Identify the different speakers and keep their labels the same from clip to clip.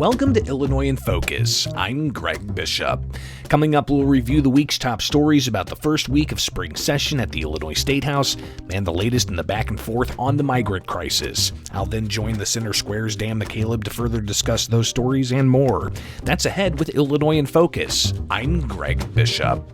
Speaker 1: Welcome to Illinois in Focus. I'm Greg Bishop. Coming up, we'll review the week's top stories about the first week of spring session at the Illinois State House and the latest in the back and forth on the migrant crisis. I'll then join the Center Square's Dan McCaleb to further discuss those stories and more. That's ahead with Illinois in Focus. I'm Greg Bishop.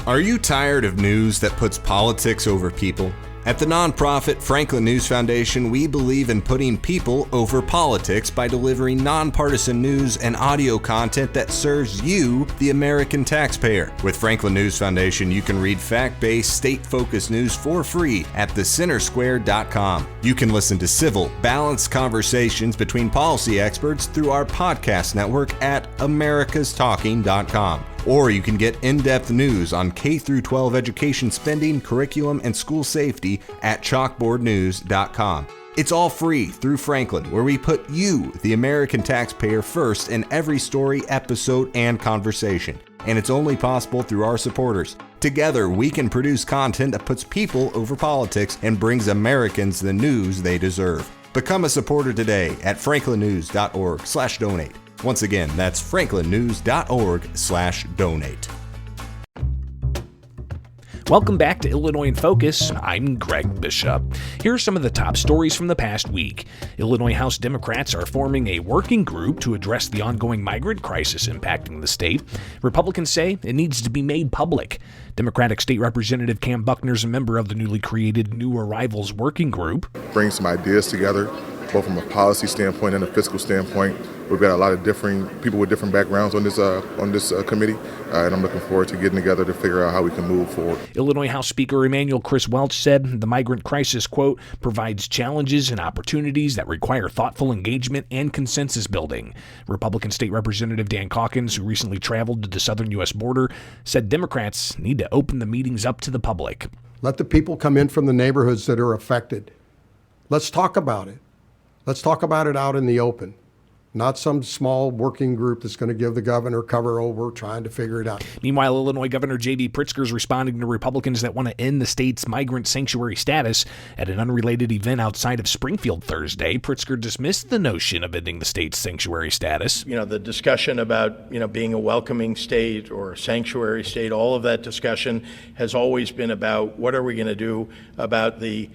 Speaker 2: Are you tired of news that puts politics over people? At the nonprofit Franklin News Foundation, we believe in putting people over politics by delivering nonpartisan news and audio content that serves you, the American taxpayer. With Franklin News Foundation, you can read fact-based, state-focused news for free at thecentersquare.com. You can listen to civil, balanced conversations between policy experts through our podcast network at americastalking.com. Or you can get in-depth news on K-12 education spending, curriculum, and school safety at chalkboardnews.com. It's all free through Franklin, where we put you, the American taxpayer, first in every story, episode, and conversation. And it's only possible through our supporters. Together, we can produce content that puts people over politics and brings Americans the news they deserve. Become a supporter today at franklinnews.org/donate. Once again, that's franklinnews.org/donate.
Speaker 1: Welcome back to Illinois in Focus. I'm Greg Bishop. Here are some of the top stories from the past week. Illinois House Democrats are forming a working group to address the ongoing migrant crisis impacting the state. Republicans say it needs to be made public. Democratic State Representative Cam Buckner is a member of the newly created New Arrivals Working Group.
Speaker 3: Bring some ideas together, both from a policy standpoint and a fiscal standpoint. We've got a lot of different people with different backgrounds on this committee, and I'm looking forward to getting together to figure out how we can move forward.
Speaker 1: Illinois House Speaker Emanuel Chris Welch said the migrant crisis, quote, provides challenges and opportunities that require thoughtful engagement and consensus building. Republican State Representative Dan Calkins, who recently traveled to the southern U.S. border, said Democrats need to open the meetings up to the public.
Speaker 4: Let the people come in from the neighborhoods that are affected. Let's talk about it. Let's talk about it out in the open. Not some small working group that's going to give the governor cover over trying to figure it out.
Speaker 1: Meanwhile, Illinois Governor J.B. Pritzker is responding to Republicans that want to end the state's migrant sanctuary status. At an unrelated event outside of Springfield Thursday, Pritzker dismissed the notion of ending the state's sanctuary status.
Speaker 5: The discussion about, being a welcoming state or a sanctuary state, all of that discussion has always been about what are we going to do about the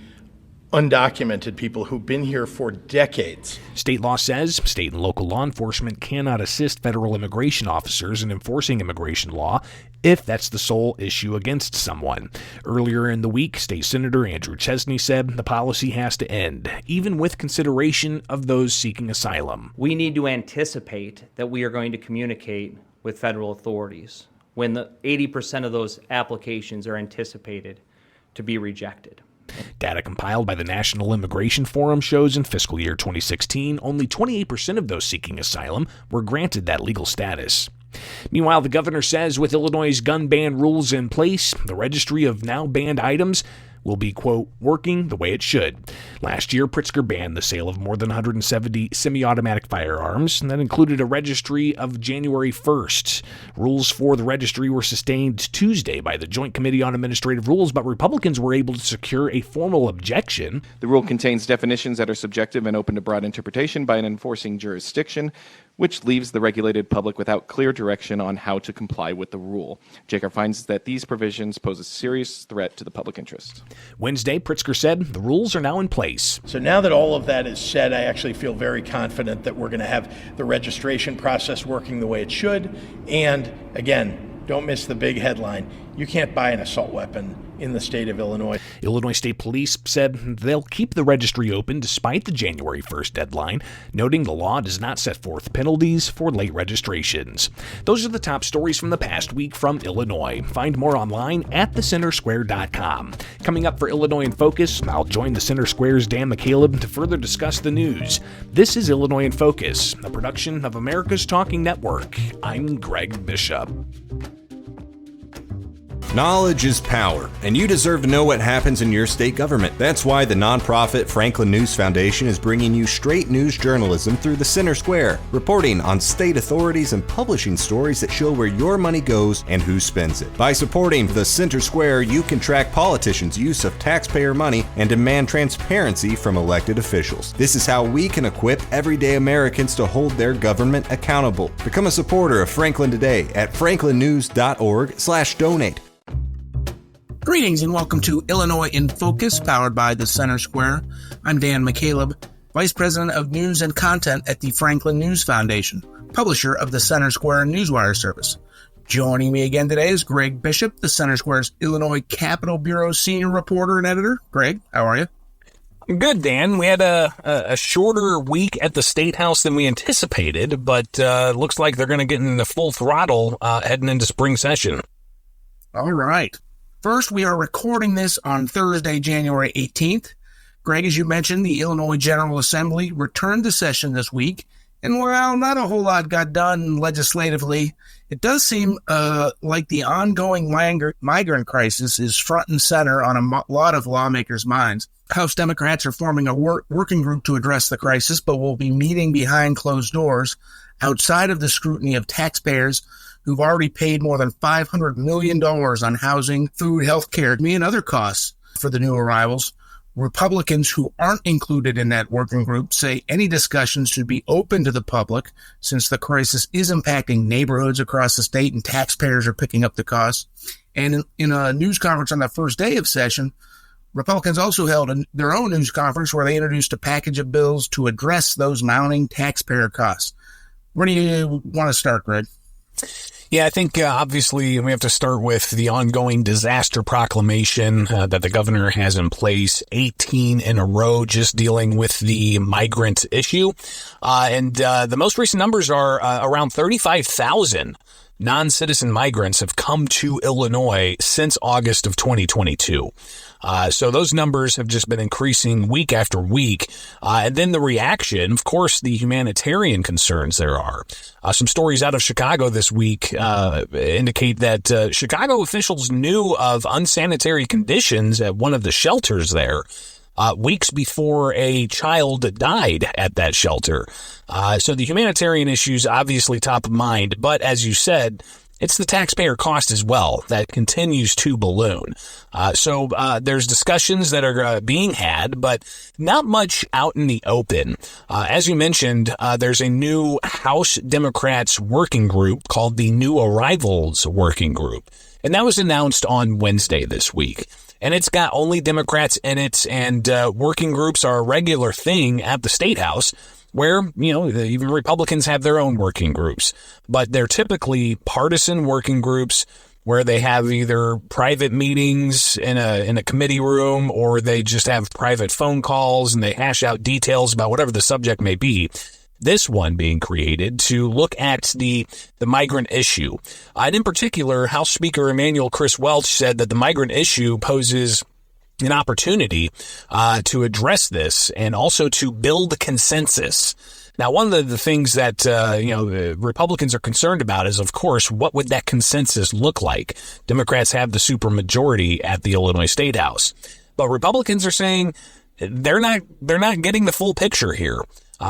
Speaker 5: undocumented people who've been here for decades.
Speaker 1: State law says state and local law enforcement cannot assist federal immigration officers in enforcing immigration law if that's the sole issue against someone. Earlier in the week, State Senator Andrew Chesney said the policy has to end, even with consideration of those seeking asylum.
Speaker 6: We need to anticipate that we are going to communicate with federal authorities when the 80% of those applications are anticipated to be rejected.
Speaker 1: Data compiled by the National Immigration Forum shows in fiscal year 2016, only 28% of those seeking asylum were granted that legal status. Meanwhile, the governor says with Illinois' gun ban rules in place, the registry of now banned items will be, quote, working the way it should. Last year, Pritzker banned the sale of more than 170 semi-automatic firearms, and that included a registry of January 1st. Rules for the registry were sustained Tuesday by the Joint Committee on Administrative Rules, but Republicans were able to secure a formal objection.
Speaker 7: The rule contains definitions that are subjective and open to broad interpretation by an enforcing jurisdiction, which leaves the regulated public without clear direction on how to comply with the rule. Jacob finds that these provisions pose a serious threat to the public interest.
Speaker 1: Wednesday, Pritzker said the rules are now in place.
Speaker 5: So now that all of that is said, I actually feel very confident that we're going to have the registration process working the way it should. And again, don't miss the big headline. You can't buy an assault weapon in the state of Illinois.
Speaker 1: Illinois State Police said they'll keep the registry open despite the January 1st deadline, noting the law does not set forth penalties for late registrations. Those are the top stories from the past week from Illinois. Find more online at thecentersquare.com. Coming up for Illinois in Focus, I'll join the Center Square's Dan McCaleb to further discuss the news. This is Illinois in Focus, a production of America's Talking Network. I'm Greg Bishop.
Speaker 2: Knowledge is power, and you deserve to know what happens in your state government. That's why the nonprofit Franklin News Foundation is bringing you straight news journalism through the Center Square, reporting on state authorities and publishing stories that show where your money goes and who spends it. By supporting the Center Square, you can track politicians' use of taxpayer money and demand transparency from elected officials. This is how we can equip everyday Americans to hold their government accountable. Become a supporter of Franklin today at franklinnews.org/donate.
Speaker 8: Greetings and welcome to Illinois in Focus, powered by the Center Square. I'm Dan McCaleb, Vice President of News and Content at the Franklin News Foundation, publisher of the Center Square Newswire service. Joining me again today is Greg Bishop, the Center Square's Illinois Capitol Bureau Senior Reporter and Editor. Greg, how are you?
Speaker 1: Good, Dan. We had a shorter week at the State House than we anticipated, but looks like they're going to get into full throttle heading into spring session.
Speaker 8: All right. First, we are recording this on Thursday, January 18th. Greg, as you mentioned, the Illinois General Assembly returned to session this week, and while not a whole lot got done legislatively, it does seem like the ongoing migrant crisis is front and center on a lot of lawmakers' minds. House Democrats are forming a working group to address the crisis, but will be meeting behind closed doors outside of the scrutiny of taxpayers who've already paid more than $500 million on housing, food, health care, and other costs for the new arrivals. Republicans who aren't included in that working group say any discussions should be open to the public since the crisis is impacting neighborhoods across the state and taxpayers are picking up the costs. And in a news conference on the first day of session, Republicans also held their own news conference where they introduced a package of bills to address those mounting taxpayer costs. Where do you want to start, Greg?
Speaker 1: Yeah, I think obviously we have to start with the ongoing disaster proclamation that the governor has in place, 18 in a row, just dealing with the migrant issue. And the most recent numbers are around 35,000 non-citizen migrants have come to Illinois since August of 2022. So those numbers have just been increasing week after week. And then the reaction, of course, the humanitarian concerns there are. Some stories out of Chicago this week indicate that Chicago officials knew of unsanitary conditions at one of the shelters there weeks before a child died at that shelter. So the humanitarian issues obviously top of mind. But as you said, it's the taxpayer cost as well that continues to balloon. So there's discussions that are being had, but not much out in the open. As you mentioned, there's a new House Democrats working group called the New Arrivals Working Group. And that was announced on Wednesday this week. And it's got only Democrats in it, and working groups are a regular thing at the State House, where, even Republicans have their own working groups. But they're typically partisan working groups where they have either private meetings in a committee room, or they just have private phone calls and they hash out details about whatever the subject may be. This one being created to look at the migrant issue. And in particular, House Speaker Emanuel Chris Welch said that the migrant issue poses an opportunity to address this and also to build consensus. Now, one of the things that, the Republicans are concerned about is, of course, what would that consensus look like? Democrats have the supermajority at the Illinois State House, but Republicans are saying they're not getting the full picture here.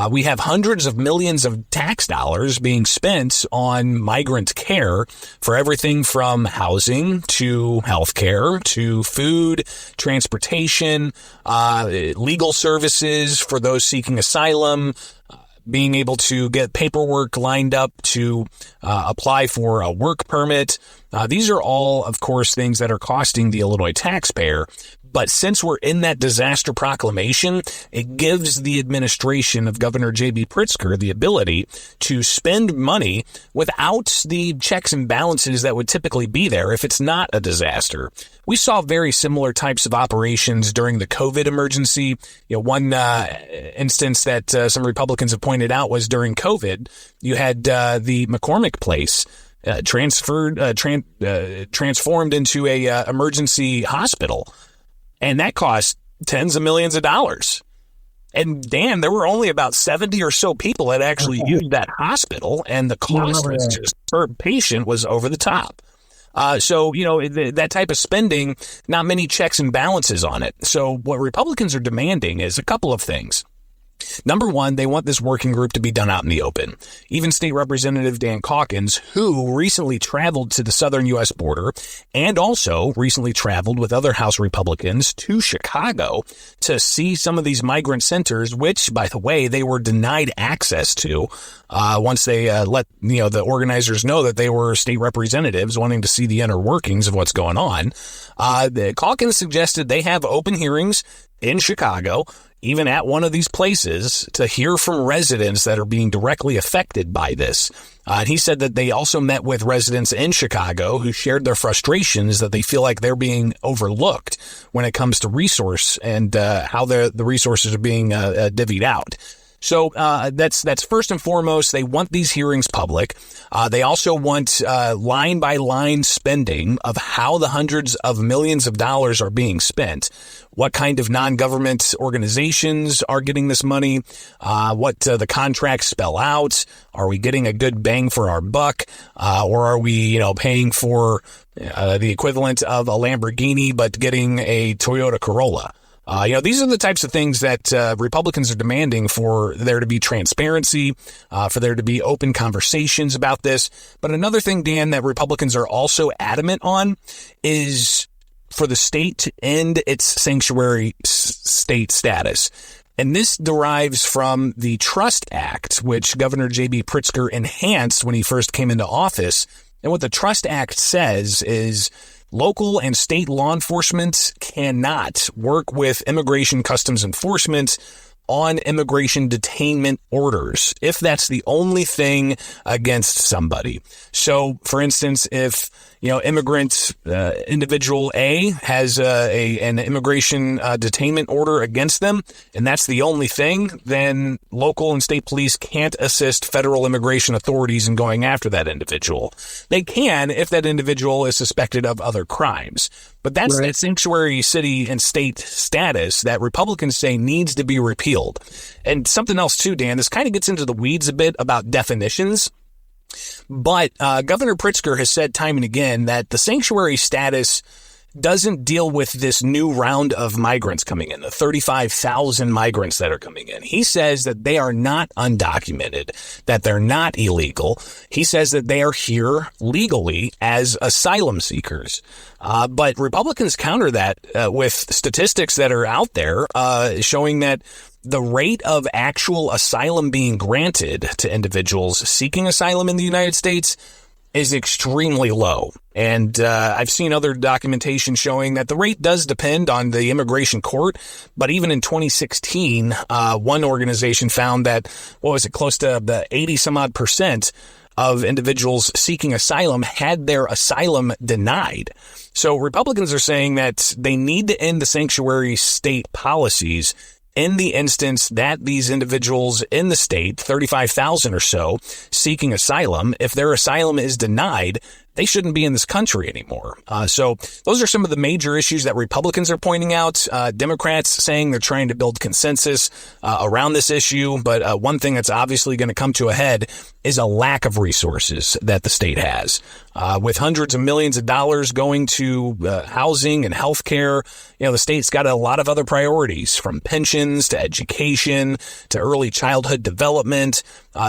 Speaker 1: We have hundreds of millions of tax dollars being spent on migrant care for everything from housing to healthcare to food, transportation, legal services for those seeking asylum, being able to get paperwork lined up to apply for a work permit. These are all, of course, things that are costing the Illinois taxpayer. But since we're in that disaster proclamation, it gives the administration of Governor J.B. Pritzker the ability to spend money without the checks and balances that would typically be there if it's not a disaster. We saw very similar types of operations during the COVID emergency. One instance that some Republicans have pointed out was during COVID, you had the McCormick Place transformed into a emergency hospital. And that cost tens of millions of dollars. And Dan, there were only about 70 or so people that actually used that hospital, and the cost was just per patient was over the top. So, that type of spending, not many checks and balances on it. So what Republicans are demanding is a couple of things. Number one, they want this working group to be done out in the open. Even State Representative Dan Calkins, who recently traveled to the southern U.S. border and also recently traveled with other House Republicans to Chicago to see some of these migrant centers, which, by the way, they were denied access to once they let the organizers know that they were state representatives wanting to see the inner workings of what's going on. Calkins suggested they have open hearings in Chicago, even at one of these places, to hear from residents that are being directly affected by this. And he said that they also met with residents in Chicago who shared their frustrations that they feel like they're being overlooked when it comes to resource and how the resources are being divvied out. So that's first and foremost. They want these hearings public. They also want line by line spending of how the hundreds of millions of dollars are being spent. What kind of non-government organizations are getting this money? What the contracts spell out? Are we getting a good bang for our buck? Or are we, paying for the equivalent of a Lamborghini but getting a Toyota Corolla? These are the types of things that Republicans are demanding for there to be transparency, for there to be open conversations about this. But another thing, Dan, that Republicans are also adamant on is for the state to end its sanctuary state status. And this derives from the Trust Act, which Governor J.B. Pritzker enhanced when he first came into office. And what the Trust Act says is local and state law enforcement cannot work with Immigration Customs Enforcement on immigration detainment orders if that's the only thing against somebody. So, for instance, if immigrant individual A has an immigration detainment order against them, and that's the only thing, then local and state police can't assist federal immigration authorities in going after that individual. They can if that individual is suspected of other crimes. But that's that sanctuary city and state status that Republicans say needs to be repealed. And something else too, Dan, this kind of gets into the weeds a bit about definitions. But Governor Pritzker has said time and again that the sanctuary status doesn't deal with this new round of migrants coming in, the 35,000 migrants that are coming in. He says that they are not undocumented, that they're not illegal. He says that they are here legally as asylum seekers. But Republicans counter that with statistics that are out there showing that the rate of actual asylum being granted to individuals seeking asylum in the United States is extremely low. And I've seen other documentation showing that the rate does depend on the immigration court. But even in 2016, one organization found that, close to the 80 some odd % of individuals seeking asylum had their asylum denied. So Republicans are saying that they need to end the sanctuary state policies in the instance that these individuals in the state, 35,000 or so, seeking asylum, if their asylum is denied, they shouldn't be in this country anymore. So those are some of the major issues that Republicans are pointing out. Democrats saying they're trying to build consensus around this issue. But one thing that's obviously going to come to a head is a lack of resources that the state has. With hundreds of millions of dollars going to housing and health care, the state's got a lot of other priorities, from pensions to education to early childhood development.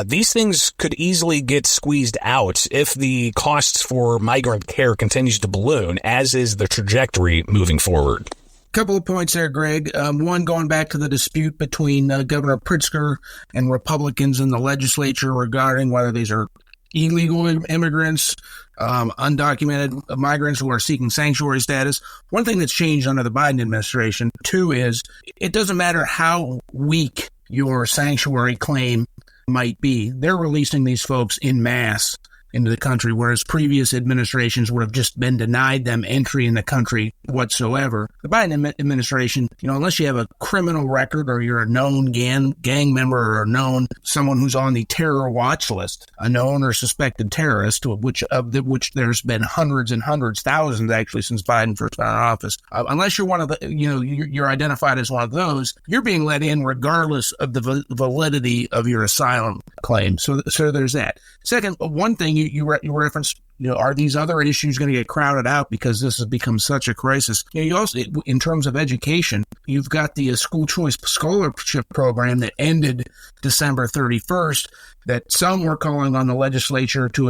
Speaker 1: These things could easily get squeezed out if the costs for migrant care continues to balloon, as is the trajectory moving forward.
Speaker 8: Couple of points there, Greg. One, going back to the dispute between Governor Pritzker and Republicans in the legislature regarding whether these are illegal immigrants, undocumented migrants who are seeking sanctuary status. One thing that's changed under the Biden administration, too, is it doesn't matter how weak your sanctuary claim might be. They're releasing these folks en masse into the country, whereas previous administrations would have just been denied them entry in the country whatsoever. The Biden administration, unless you have a criminal record or you're a known gang member or a known someone who's on the terror watch list, a known or suspected terrorist, of which there's been hundreds and hundreds, thousands actually since Biden first got in office. Unless you're one of the, you're identified as one of those, you're being let in regardless of the validity of your asylum claim. So there's that. Second, one thing you referenced, are these other issues going to get crowded out because this has become such a crisis? You also, in terms of education, you've got the school choice scholarship program that ended December 31st that some were calling on the legislature to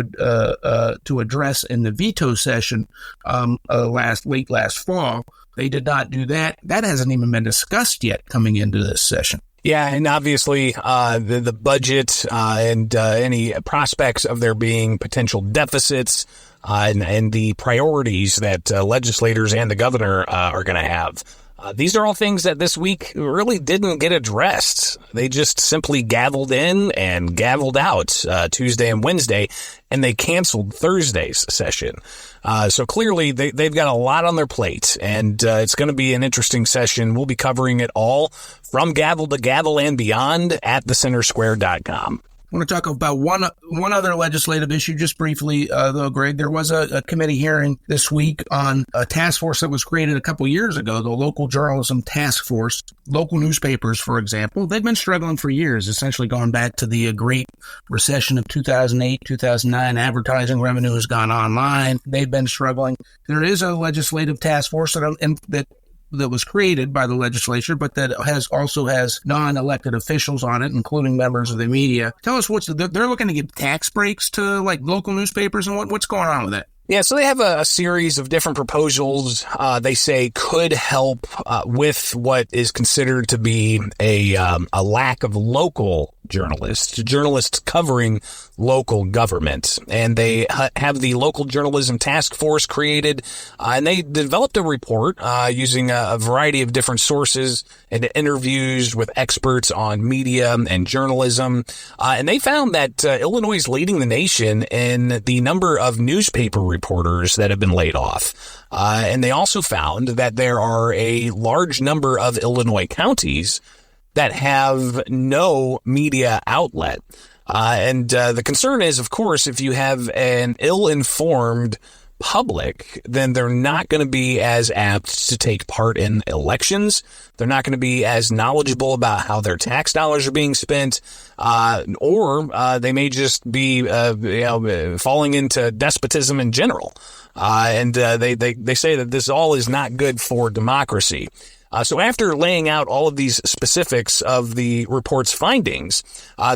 Speaker 8: address in the veto session late last fall. They did not do that. That hasn't even been discussed yet coming into this session.
Speaker 1: Yeah, and obviously the budget and any prospects of there being potential deficits and the priorities that legislators and the governor are going to have. These are all things that this week really didn't get addressed. They just simply gavelled in and gavelled out Tuesday and Wednesday, and they canceled Thursday's session. So clearly they've got a lot on their plate, and it's going to be an interesting session. We'll be covering it all from gavel to gavel and beyond at thecentersquare.com.
Speaker 8: I want to talk about one other legislative issue just briefly, though, Greg. There was a committee hearing this week on a task force that was created a couple years ago, the Local Journalism Task Force. Local newspapers, for example, they've been struggling for years, essentially going back to the Great Recession of 2008, 2009. Advertising revenue has gone online. They've been struggling. There is a legislative task force that was created by the legislature, but that also has non-elected officials on it, including members of the media. Tell us they're looking to give tax breaks to like local newspapers, and what's going on with that?
Speaker 1: Yeah, so they have a series of different proposals they say could help with what is considered to be a lack of local journalists covering local government. And they have the Local Journalism Task Force created, and they developed a report using a variety of different sources and interviews with experts on media and journalism. And they found that Illinois is leading the nation in the number of newspaper reporters that have been laid off. And they also found that there are a large number of Illinois counties that have no media outlet. And the concern is, of course, if you have an ill-informed public, then they're not going to be as apt to take part in elections. They're not going to be as knowledgeable about how their tax dollars are being spent, or they may just be falling into despotism in general. And they say that this all is not good for democracy. So after laying out all of these specifics of the report's findings,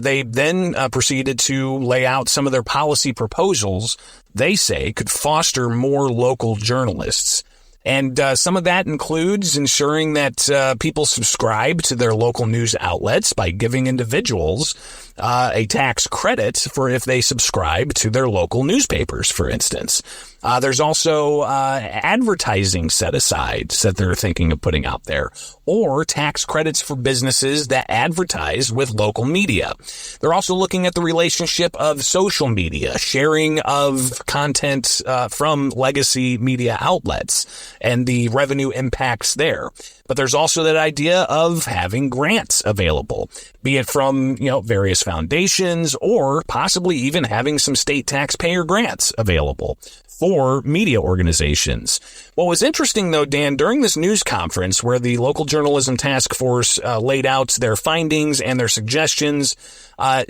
Speaker 1: they then proceeded to lay out some of their policy proposals they say could foster more local journalists. And some of that includes ensuring that people subscribe to their local news outlets by giving individuals a tax credit for if they subscribe to their local newspapers, for instance. There's also advertising set-asides that they're thinking of putting out there, or tax credits for businesses that advertise with local media. They're also looking at the relationship of social media, sharing of content from legacy media outlets, and the revenue impacts there. But there's also that idea of having grants available, be it from, various foundations, or possibly even having some state taxpayer grants available for media organizations. What was interesting, though, Dan, during this news conference where the Local Journalism Task Force laid out their findings and their suggestions,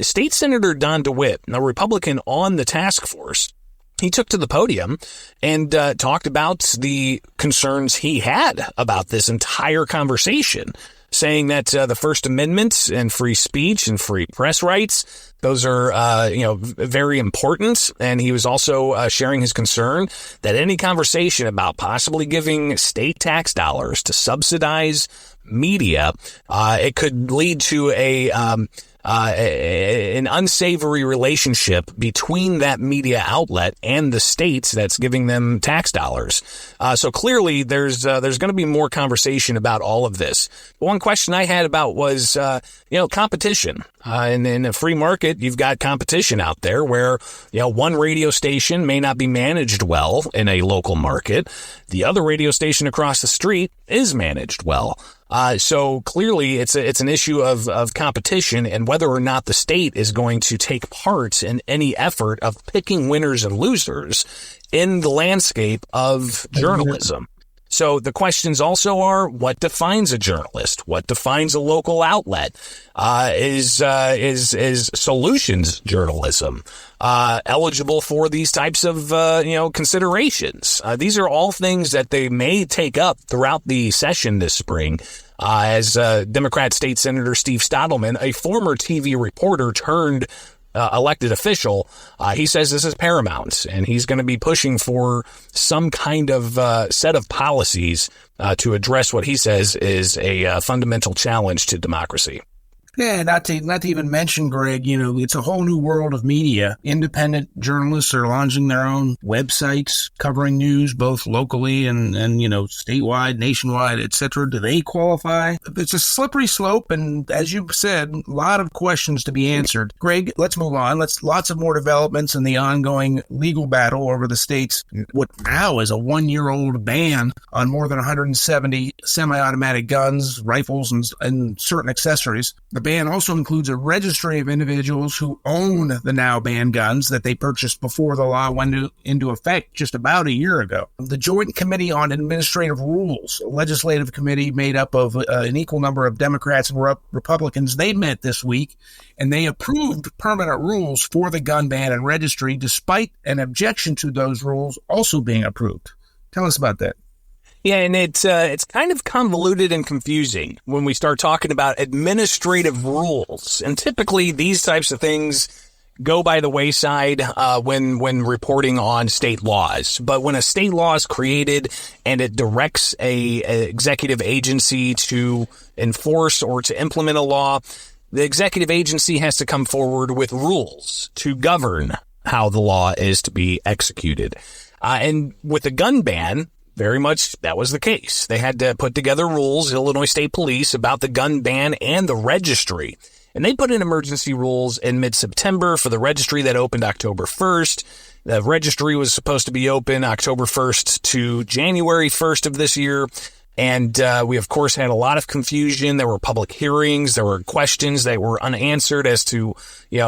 Speaker 1: State Senator Don DeWitt, a Republican on the task force, he took to the podium and talked about the concerns he had about this entire conversation, saying that the First Amendment and free speech and free press rights, those are, very important. And he was also sharing his concern that any conversation about possibly giving state tax dollars to subsidize media, it could lead to an unsavory relationship between that media outlet and the states that's giving them tax dollars. So clearly there's going to be more conversation about all of this. One question I had about was, competition. And in a free market, you've got competition out there where, one radio station may not be managed well in a local market. The other radio station across the street is managed well. So clearly it's an issue of competition and whether or not the state is going to take part in any effort of picking winners and losers in the landscape of journalism. So the questions also are, what defines a journalist? What defines a local outlet? Is solutions journalism eligible for these types of considerations? These are all things that they may take up throughout the session this spring. As Democrat State Senator Steve Stottleman, a former TV reporter turned elected official, he says this is paramount, and he's going to be pushing for some kind of set of policies to address what he says is a fundamental challenge to democracy.
Speaker 8: Yeah, not to even mention, Greg, it's a whole new world of media. Independent journalists are launching their own websites covering news, both locally and statewide, nationwide, et cetera. Do they qualify? It's a slippery slope, and as you said, a lot of questions to be answered. Greg, let's move on. Lots of more developments in the ongoing legal battle over the state's what now is a 1-year-old ban on more than 170 semi-automatic guns, rifles, and certain accessories. The ban also includes a registry of individuals who own the now banned guns that they purchased before the law went into effect just about a year ago. The Joint Committee on Administrative Rules, a legislative committee made up of an equal number of Democrats and Republicans, they met this week and they approved permanent rules for the gun ban and registry despite an objection to those rules also being approved. Tell us about that.
Speaker 1: Yeah, and it's kind of convoluted and confusing when we start talking about administrative rules. And typically these types of things go by the wayside when reporting on state laws. But when a state law is created and it directs a executive agency to enforce or to implement a law, the executive agency has to come forward with rules to govern how the law is to be executed. And with the gun ban, very much that was the case. They had to put together rules, Illinois State Police, about the gun ban and the registry. And they put in emergency rules in mid-September for the registry that opened October 1st. The registry was supposed to be open October 1st to January 1st of this year. And we, of course, had a lot of confusion. There were public hearings. There were questions that were unanswered as to,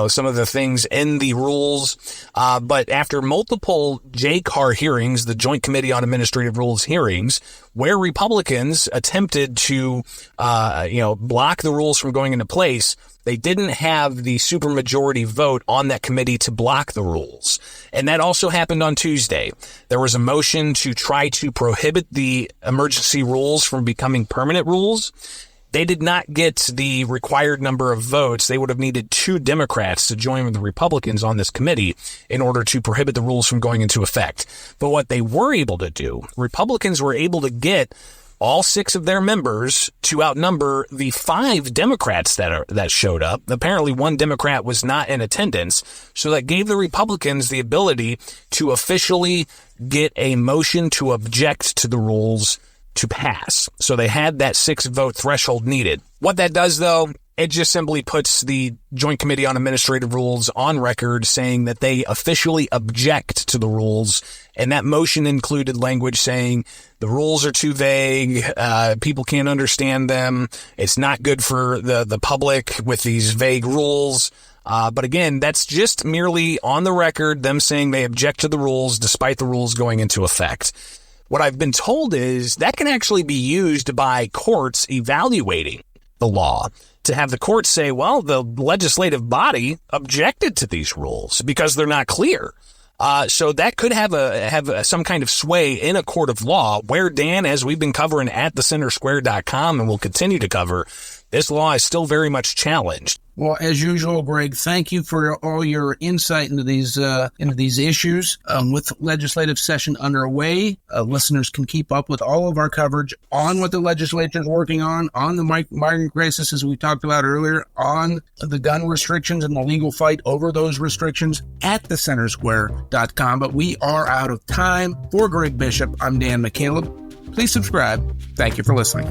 Speaker 1: some of the things in the rules. But after multiple JCAR hearings, the Joint Committee on Administrative Rules hearings, where Republicans attempted to, block the rules from going into place, they didn't have the supermajority vote on that committee to block the rules. And that also happened on Tuesday. There was a motion to try to prohibit the emergency rules from becoming permanent rules. They did not get the required number of votes. They would have needed 2 Democrats to join with the Republicans on this committee in order to prohibit the rules from going into effect. But what they were able to do, Republicans were able to get all 6 of their members to outnumber the 5 Democrats that showed up. Apparently 1 Democrat was not in attendance, so that gave the Republicans the ability to officially get a motion to object to the rules to pass. So they had that 6-vote threshold needed. What that does, though, it just simply puts the Joint Committee on Administrative Rules on record saying that they officially object to the rules. And that motion included language saying the rules are too vague, people can't understand them, it's not good for the public with these vague rules. But again, that's just merely on the record, them saying they object to the rules despite the rules going into effect. What I've been told is that can actually be used by courts evaluating the law to have the court say, well, the legislative body objected to these rules because they're not clear. So that could have some kind of sway in a court of law where, Dan, as we've been covering at thecentersquare.com and will continue to cover, this law is still very much challenged.
Speaker 8: Well, as usual, Greg, thank you for all your insight into these issues. With legislative session underway, listeners can keep up with all of our coverage on what the legislature is working on the migrant crisis, as we talked about earlier, on the gun restrictions and the legal fight over those restrictions at thecentersquare.com. But we are out of time. For Greg Bishop, I'm Dan McCaleb. Please subscribe. Thank you for listening.